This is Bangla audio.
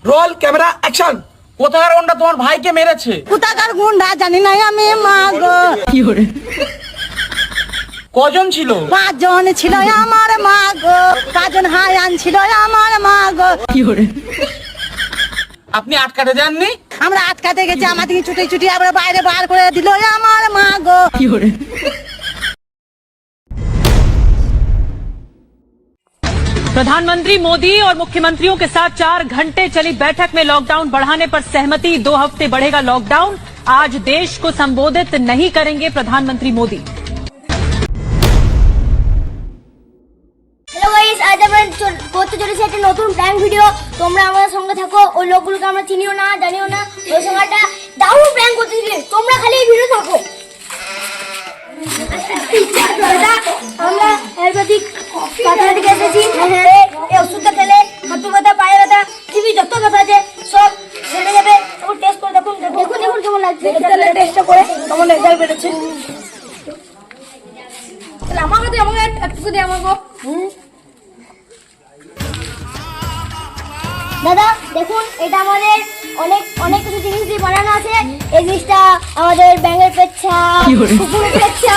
Roll camera action. কোথাকার গুন্ডা তোমার ভাইকে মেরেছে? কোথাকার গুন্ডা জানি না আমি, মা গো। কজন ছিল? 5 জন ছিল আমার, মা গো। 5 জন হায়ান ছিল আমার, মা গো। আপনি আটকাতে যাননি? আমরা আটকাতে গেছি, আমাদেরকে ছুটি ছুটি আবার বাইরে বার করে দিল আমার, মা গো। प्रधानमंत्री मोदी और मुख्यमंत्रियों के साथ 4 घंटे चली बैठक में लॉकडाउन बढ़ाने पर सहमति। 2 हफ्ते बढ़ेगा लॉकडाउन। आज देश को संबोधित नहीं करेंगे प्रधानमंत्री मोदी। হ্যালো গাইস, আজ আমরা করতে চলেছি একটা নতুন প্র্যাঙ্ক ভিডিও। তোমরা আমাদের সঙ্গে থাকো। ওই লোকগুলোকে আমরা চিনিও না, জানিও না। ওই সঙ্গে একটা দারুণ প্র্যাঙ্ক করতেছি, তোমরা খালি এই ভিডিও থাকো। আমরা আয়ুর্বেদিক কথা থেকে এসেছি। এই ওষুধটা খেলে হাঁটু ব্যথা, পায়ে ব্যথা, টিভি যত ব্যথা আছে সব সেরে যাবে। তখন টেস্ট করে দেখুন, দেখুন দেখুন কেমন লাগছে। টেস্টটা করে কেমন রেজাল্ট বেরোচ্ছে। তাহলে আমাকে তো আমাকে একটু দিয়ে আমাকে। দাদা দেখুন, এটা আমাদের অনেক অনেক কিছু জিনিস দিয়ে বানানো আছে। এই জিনিসটা আমাদের ব্যাঙের পেচ্ছা, কুকুরের পেচ্ছা।